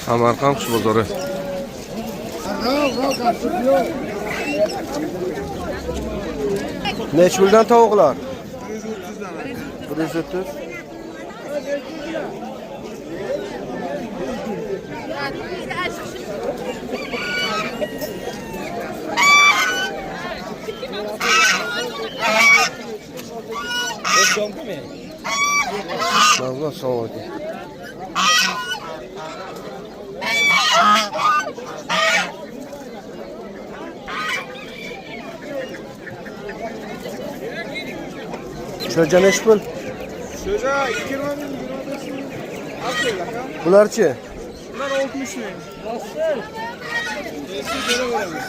Samarqand qush bozori. Neç puldan tovuqlar? 130. Allah sağ ol. Şöyle neç pul? Şöyle 20 bin. Bularçı? Bunlar 60 bin. Nasıl? Eski göre veremiz.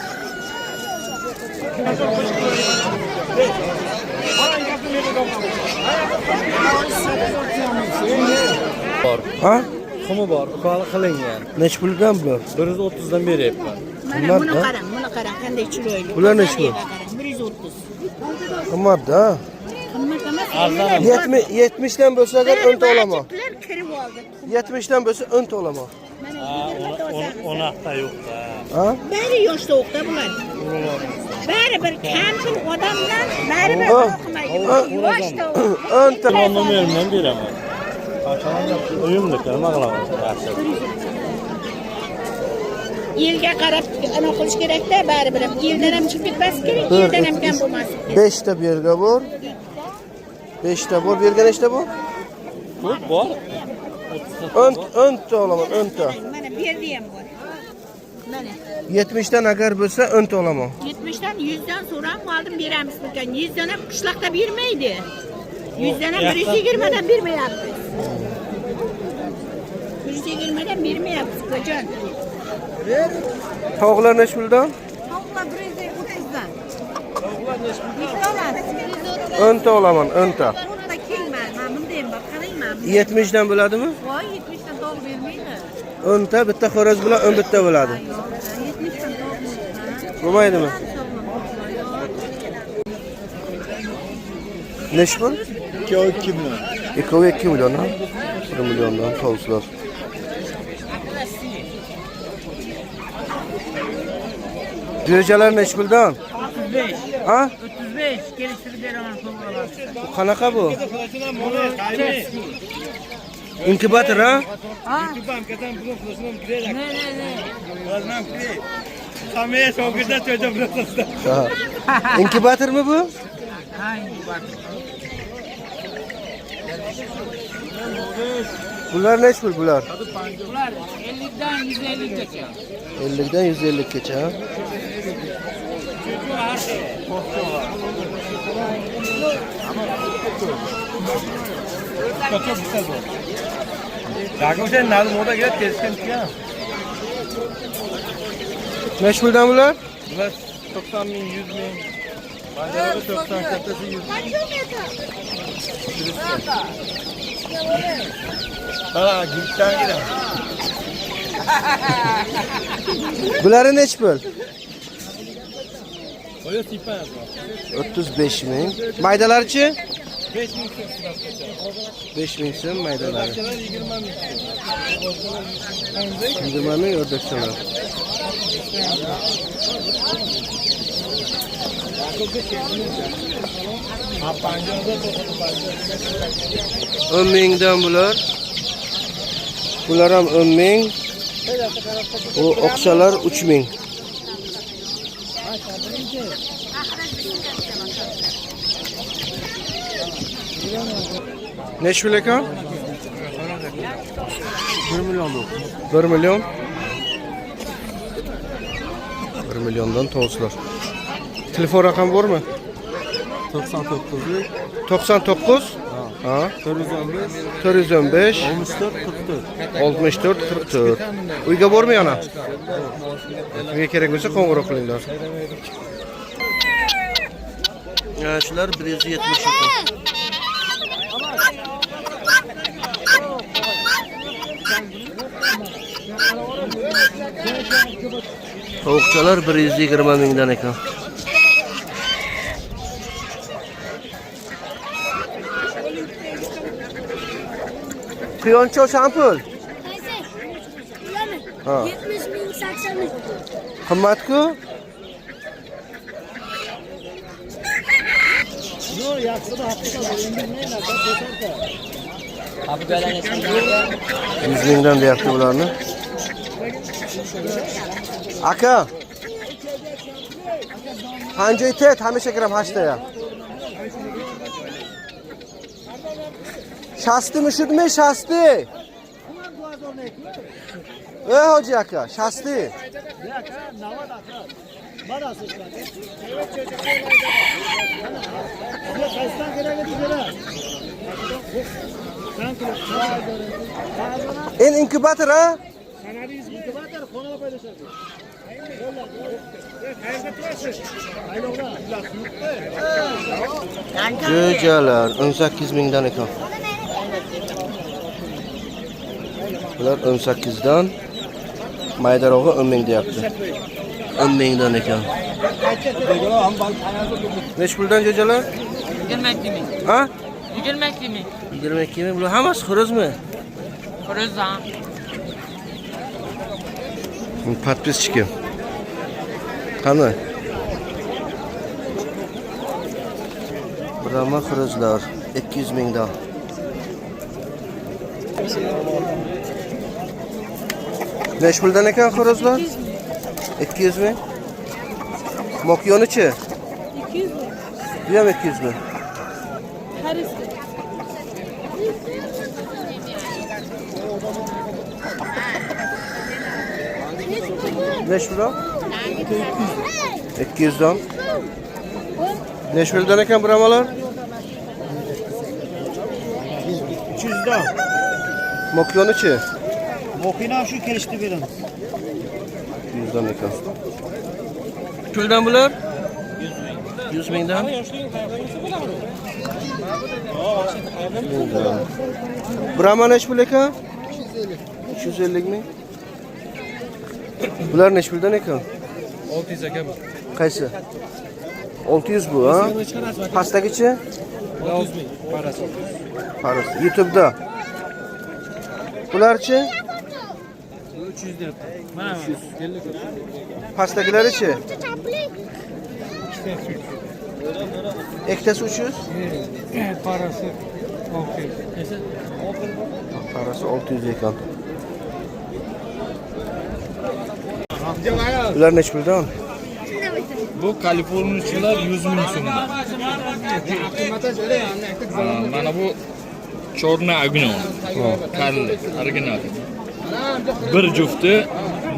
Ha? Kumu var, kılın yani. Neç puldan bular? 130'dan beri yapar. Bunlar Bunu da? qarang, buni qarang, qanday chiroyli. Bular neç pul? 130. Qimmat da. Qimmat emas. 70'den bo'lsa agar o'nta olaman. Bular kirib oldi. 70'den bo'lsa o'nta olaman. Ona hafta yok da. Ha? Bari yoshda o'qda bular. Bari bir kampir odamdan bari bir o'qimaydi. Yoshda O'nta. Nomerimden beremem. Uyumluklar nima qilaman? yilga qarab ana qilish kerak-da, bari bir. Yildan ham chiqib ketmas kerak, yildan ham kam bo'lmasin kerak. 5 ta berga bor. 5 ta bor. Bergan nechta bu? Ko'p bor. O'nta olaman, o'nta. Mana bu yerda ham bor. Mana 70'den agar bo'lsa o'nta olaman. 70 dan 100 dan so'rab oldim beramiz ekan. 100 dan ham qishloqda bermaydi. 100 dan ham 120 dan bermayapmiz. 120 dan bermayapmiz qo'jon. Tovuqlar nech puldan? Tavuklar 130 dan. Tavuklar nech puldan? O'nta olaman, o'nta. O'nta kelma, mana bundayam bor, qarangman. 70'den bo'ladimi? Voy, 70 dan tavuk bermaydi. O'nta bitta xo'roz bilan 10 bitta bo'ladi. 70 dan tavuk Bo'lmaydimi? Nech pul? 2 milyon. 2 milyon ha? 1 milyondan tovuqlar. Jo'jalar nech puldan? 35. Ha? 35 kelishtirib beraman to'g'rilar. Bu qanaqa bu? Inkubator ha? Ha. Inkubatormi bu? Bular nech pul bular? Bular 50 dan 150 gacha. 50 dan 150 gacha ha? Nech puldan bular? Bular 90 bin, 100 bin. Bancaları 90, katası 100 bin. Hala gülükten gidelim. Buları nech pul? Oya tipen yazma. 35 ming. Maydalarchi? 5 bin 5 ming so'm maydalari. Bancalar 20 bin. 20 ming o'rdakchalar. Ha panjada to'xtatib panjada. 10 mingdan bular. Bular ham 10 ming. O oqsalar 3 ming. Nech pul ekan? 1 milyon bu. 1 milyon. 1 milyondan tovuqlar. Telefon raqami bormi? 99 99 ha 415 415 64 44. 64 44. Uyga bormi yana? Uyga kerak bo'lsa qo'ng'iroq qilinglar. Ya shular 170 ekan. Tovuqchalar 120 mingdan ekan. Quyoncha o'shan pul. Qaysi? Ularmi? Ha. 70 ming, 80 ming. Qimmat-ku? Abi böyle 100 mingdan deyapti bularni. Aka. Qancha tet hamisha kiram hashtaya. Shastimi shudmi shasti? Ey hoji aka, shasti. En inkubator ha? Jo'jalar 18 mingdan ekan. Bular 18 dan. Maydarog'i 10 ming deyapti. 10 mingdan ekan. Nech puldan jo'jalar? 22 ming. Ha? 22 ming. 22 ming. Bular hammasi xorozmi? Xorozan. Подписчики. Qani? Brahma xorozlar 200 mingdan. Nech puldan ekan xorozlar? 200 ming. Mokyonichi? 200 ming. Bu ham 200 ming. Karisi. Nech puldan? 200 dan. Nech puldan ekan brahmalar? 300 dan. Mokyonichi? Mokina shu kelishdi beramiz. 100 dan ekan. Puldan bular? 100 mingdan. Brahma nech pul ekan? 350 ming. Bular nech puldan ekan? 600 aka bu. Qaysi? 600 bu, ha? Pastagichi? 600 ming. Parasi. Parasi. YouTube'da. Bularchi? 300 deyapti. Mana 300. Pastagilarichi? Ekkitasi 300? Parasi 600. Parasi 600 ekan. Bular nech puldan? Bu Kaliforniyachilar 100 ming so'mdan. Mana bu Chorna Agnon. Karli, original. Bir jufti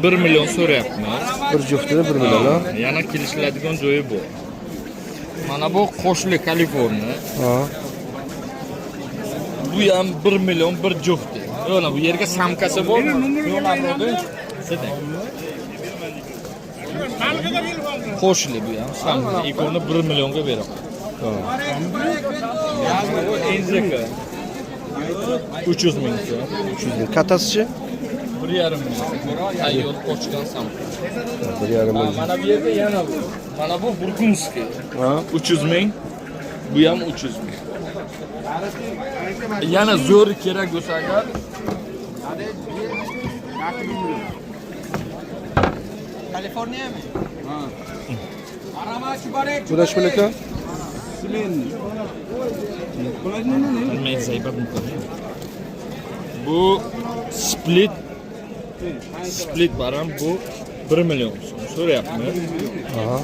1 million so'rayapmiz. Bir juftini 1 million, ha? Yana kelishiladigan joyi bu. Mana bu qo'shli Kaliforniya. Ha. Bu ham 1 million bir jufti. Mana bu yerga samkasi bor. Qo'shli bu ham. Samka ikkovini 1 millionga beraman. Bu enzika. 300 ming so'm. 300 ming. Kattasichi? 1,5 ming. Tayyor qo'shgan samka. 1,5 ming. Mana bu yerda yana bu. Mana bu Burgunskiy. Ha. 300 ming. Bu ham 300 ming. Yana zo'r kerak bo'lsa agar Kaliforniya mi? Bu nech pul ekan? bilmayman zaybat bu split baram bu 1 million so'm so'rayapmi? Aha.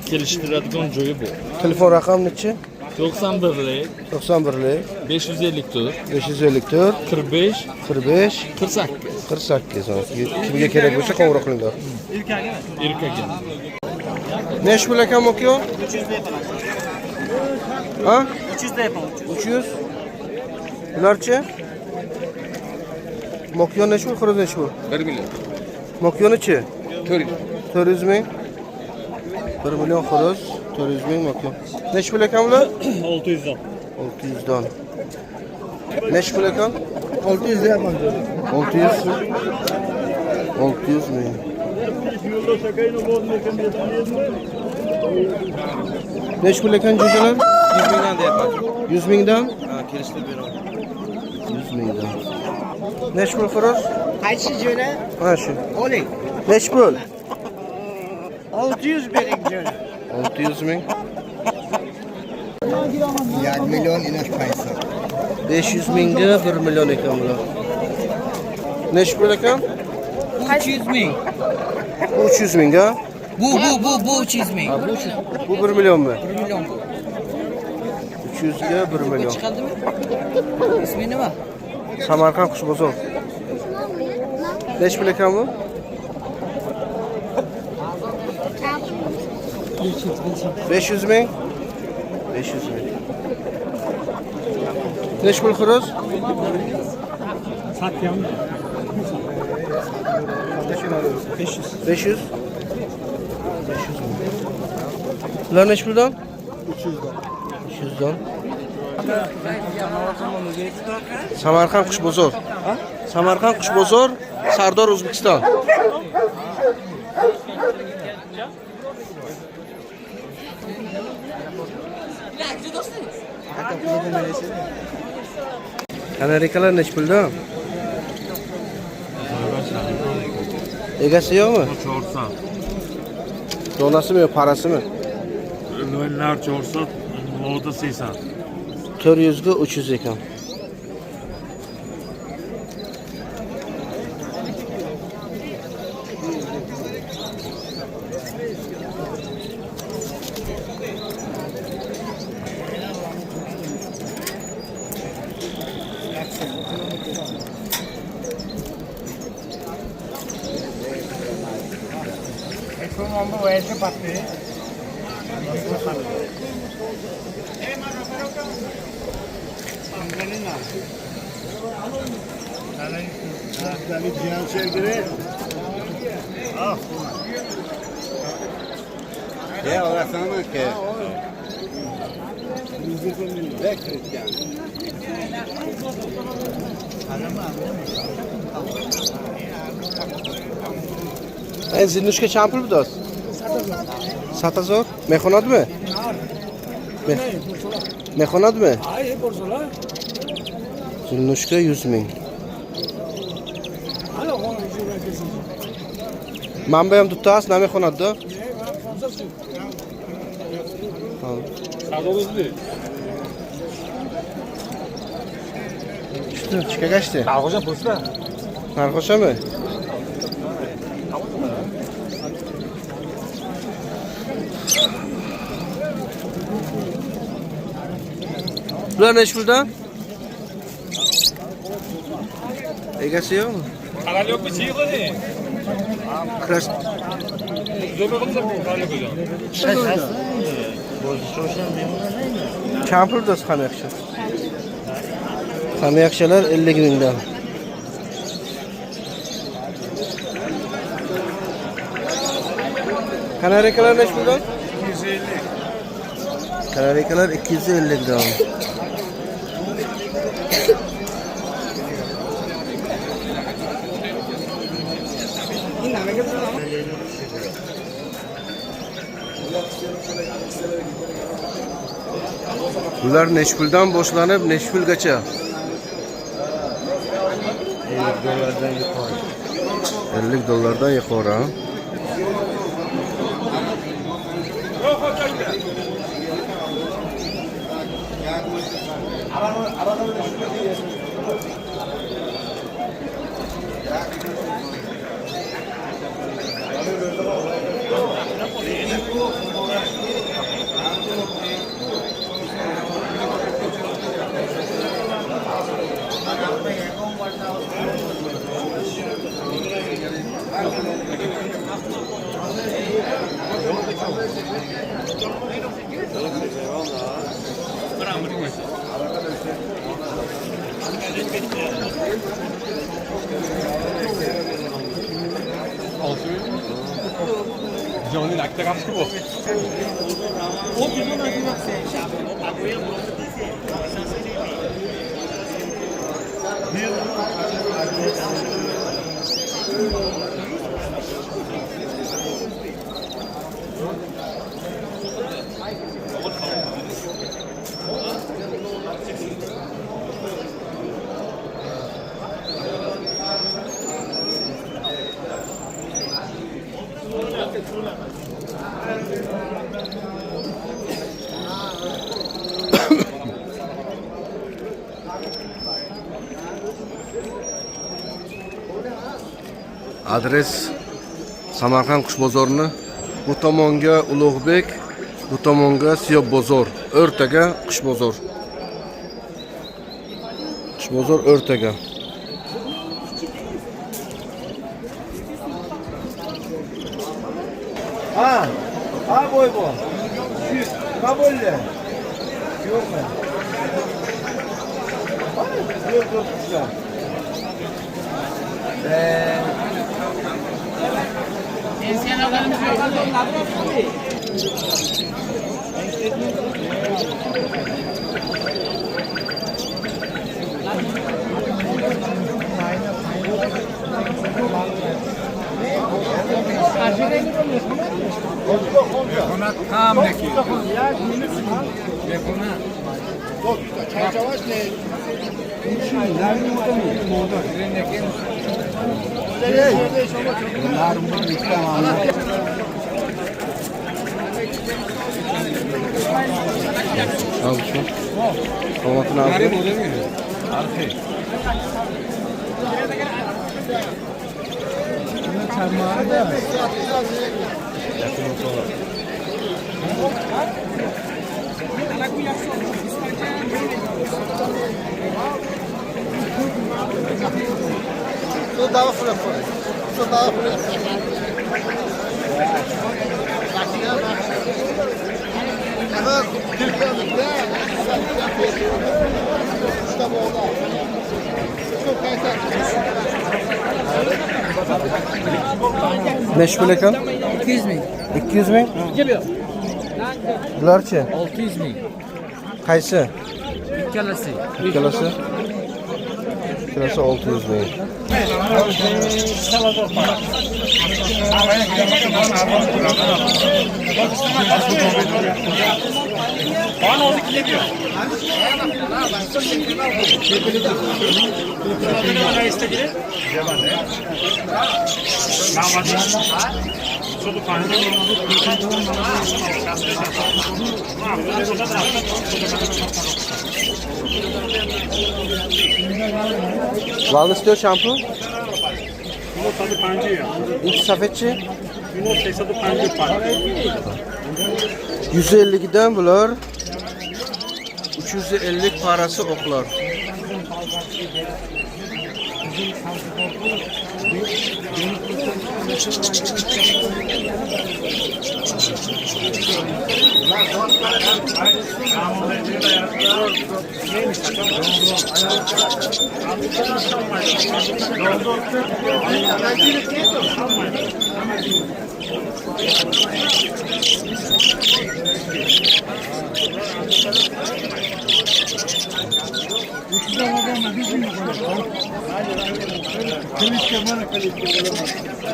Kelishtiradigan joyi bu. Telefon raqami nechi? 91lik 91lik 554 554 45 45 48 48. Kimga kerak bo'lsa qo'ng'iroq qilinglar. erkakga. Nech pul ekan mokyo? 300 da yapalım. Ha? 300 da yapalım. 300. Bularchi? Mokyo nech pul, xoroz nech pul? 1 million. Mokyonichi? 400. 400 ming. 1 million xoroz, 400 ming mokyo. Nech pul ekan bular? 600 dan. 600 dan. Nech pul ekan? 600 deyapman. 600. 600 ming. Nech pul ekan jo'jalar? 100 mingdan da yapalım. 100 mingdan? Ha, kirişli bir o. 100 mingdan. Neç pul xoroz? Qaysi jo'ra? Ha shu. Oling. Neç pul? 600 bering jo'ra. 600 ming. 1 million inash qaysi? 500 mingga 1 million ekan bular. Neç pul ekan? 300 ming. 300 ming ha? Bu 300 ming. Ha, bu 1 million mu? 1 million bu. 300 ga 1 million. Chiqadimi? İsmi nima? Samarqand Qushbozor. Neç pul ekan bu? 500 ming. 500 ming. Neç pul xoroz? 500. 500. Bular neç puldan? 300'dan. Samarqand Qushbozor. Samarqand Qushbozor, Sardor O'zbekiston. Kanarikalar neç puldan? Egasi yo'qmi? Çorsa. Donasimi yo'q, parasimi? Ünlüler çorsa, moda 80. 400 ga 300 ekan. Ya orasını ki. Zilnuşka چند پول بود؟ 7,000 میخوند می؟ میخوند می؟ زلنوشکا 100 ming. منبع هم دوتا هست نمیخوند ده؟ چیکار گشته؟ Dalgıca posta. Narkoşa mı? Bular neç burada? Egasi yok mu? Kanal yok mu? Çiğ kızı. Kıraş. Zöbe kızı kanal yok hocam. Kampır da sıkan yakşı. Sıkan yakşalar 50 günden. Kanarikalar neç burada? 250. Kanarikalar 250 gram. Bular neçpuldan boshlanib neçpulgacha? 50 dollardan yuqori. Johnny লাগতে কাজ করবো Adres Samarqand qush bozorini. Bu tomonga Ulug'bek, bu tomonga Siyob bozor. O'rtaga qush bozor. Qush bozor o'rtaga. Ha boy bu. Kabulle. Yok mu? Yok güzel. Al şu. Tomatın ağzı. Ne şu lekan? 200 ming. 200 ming? Bularchi? 600 ming. Qaysi? Ikkalasi. Ikkalasi? Ikkalasi 600 ming. Valni istiyor şampu? İki safetçi? 150'den bular 350 parası oklar.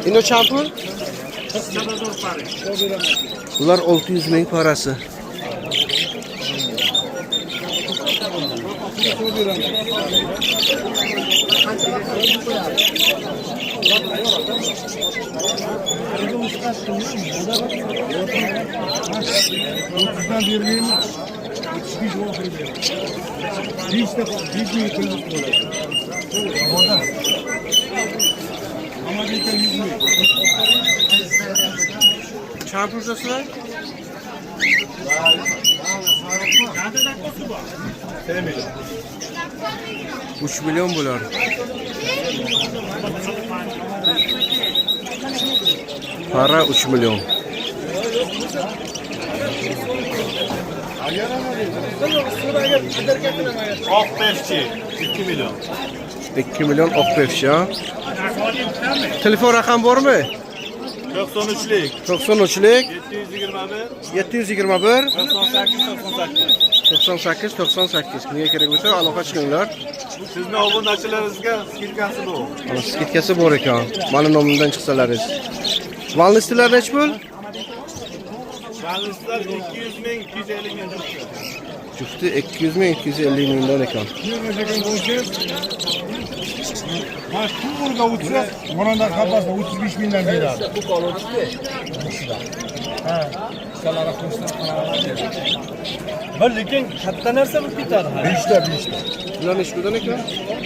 İno çampur? Bunlar 600 ming parası. Çampur nasıl var? 3 milyon bular. Para 3 milyon. Okbefçi 2 milyon. 2 milyon okbefçi ha. Telefon rakam var mı? 93'lik. 93'lik 721 721 98 98 Niye kerak bo'lsa aloqa chiqinglar. Sizni obunachilaringizga skidkasi bu. Ana skidkasi bor ekan. Mani nomimdan chiqsalaringiz. Valnistilar nech pul? Valnislar 200 ming 250 ming. Jufti 200 ming 250 mingdan ekan. Mashhurga o'tsa, monanda qapasda 35 mingdan beradi. Ha, salara qo'shsa Bir lekin katta narsa bo'lib ketadi. 5 ta. Bular nech puldan ekan?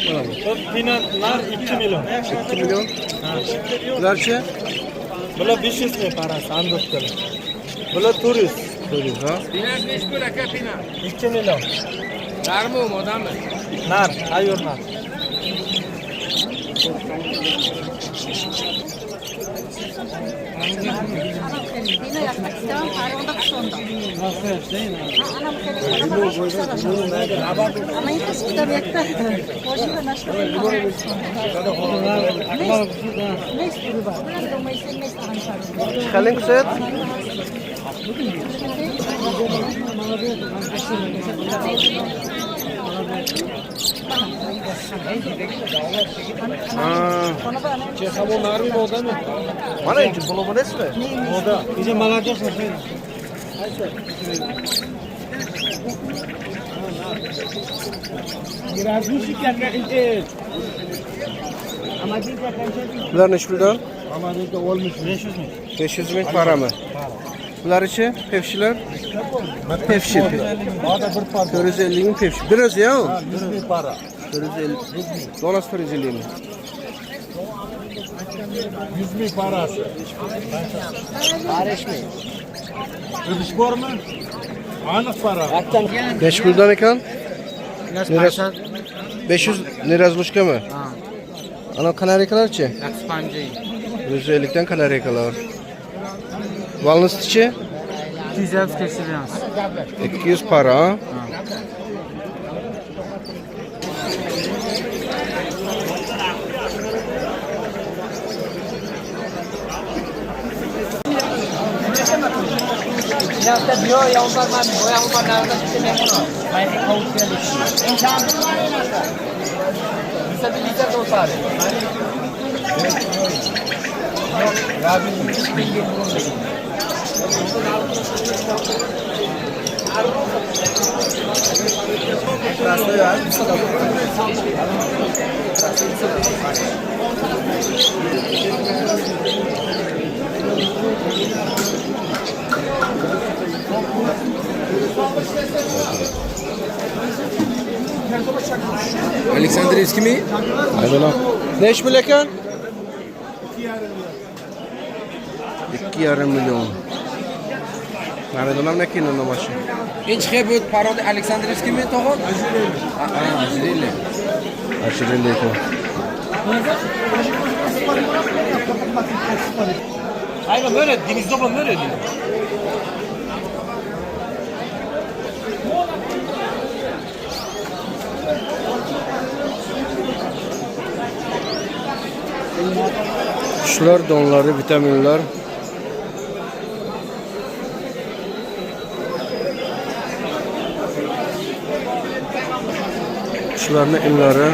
Mana bu. Finallar 2 milyon. 2 milyon. Ha. Bularchi? Bular 500 ming parasi, andoklar. Bular 400. 400 ha? 2 million. Nar, ayyor nar. Kalın kısıt. Mana inci bulumu resmi? Moda. İyice malacak mı? Bular neç puldan? Amadiyda olmuş 500 ming. 500 ming para mı? Bularchi? Pepşiler? Pepşi. Ada bir par. 450 ming pepşi. Biraz ya o. 100 ming para. 450. Donası 450 mi? 100 ming parası. Pareş mi? Ödüş var mı? Anık para. Neç puldan ekan? Neres 500 nerazluşka mı? Ana kanarikalarchi? 150'den kanarikalar. Valnıs içi? 250 kesiliyoruz. 200 para. Ha? Aleksandriyski mi? Aynen. Ne iş bil ekan? 2,5 milyon. Nereden am ne kinin o maşı? Hiç bu parodi Aleksandriyski mi to'g'ri? Ajrili. Aşırı leko. Aynen böyle denizde olan böyle diyor. Kuşlar, donları, vitaminler. Kuşların imları.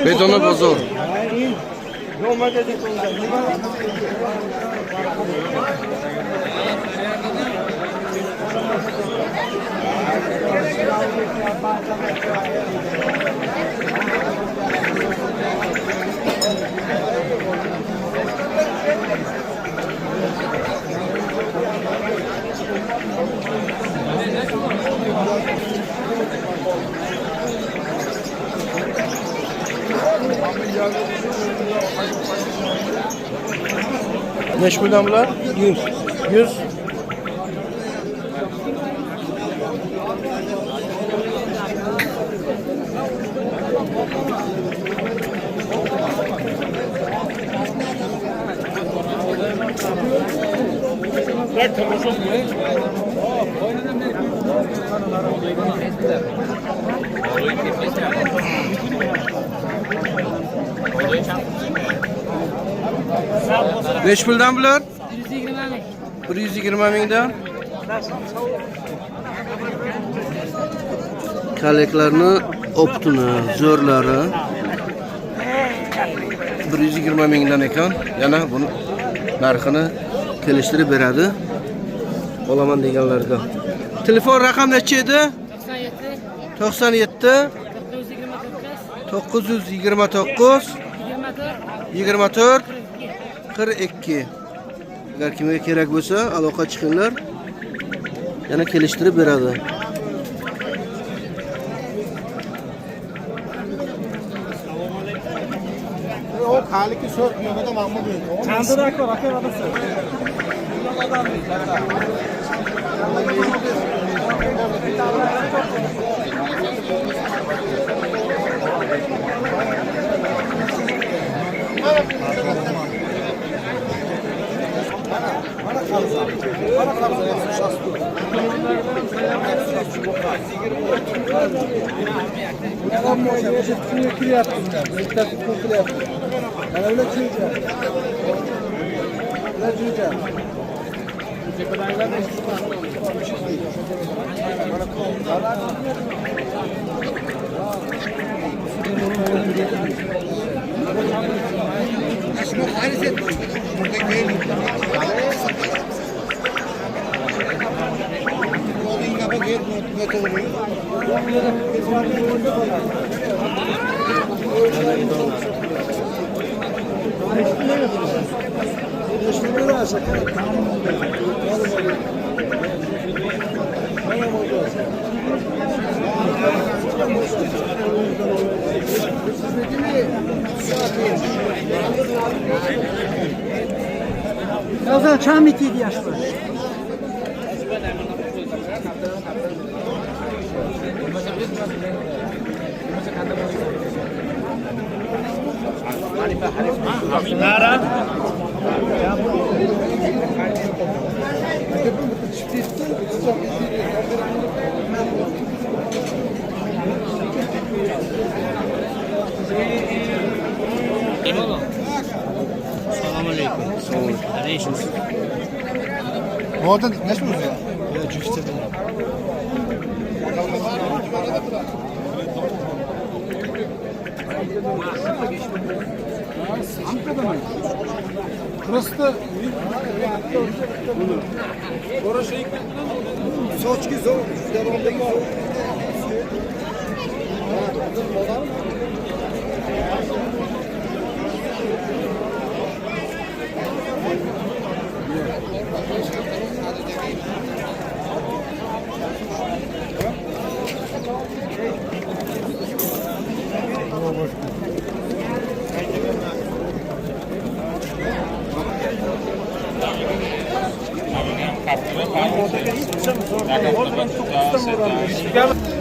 Bedona bozor. Neş buradan bunlar? 100. 100. Neç puldan bular? 120 mingdan. Kaleklarni optuni, zo'rlari 120 mingdan ekan. Yana buni narxini kelishtirib beradi. Olaman deganlarga. Telefon raqam necha edi? 97 929 24 42. Agar kimga kerak bo'lsa, aloqa chiqinglar. Yana kelishtirib beradi. O haliki so'z yo'lida Mahmud edi. Chandirak bor, aka adasi. Yozda çam itiydi yaşlı. Orada ne söylüyorsun ya? Burası da Soçki zor. Gel.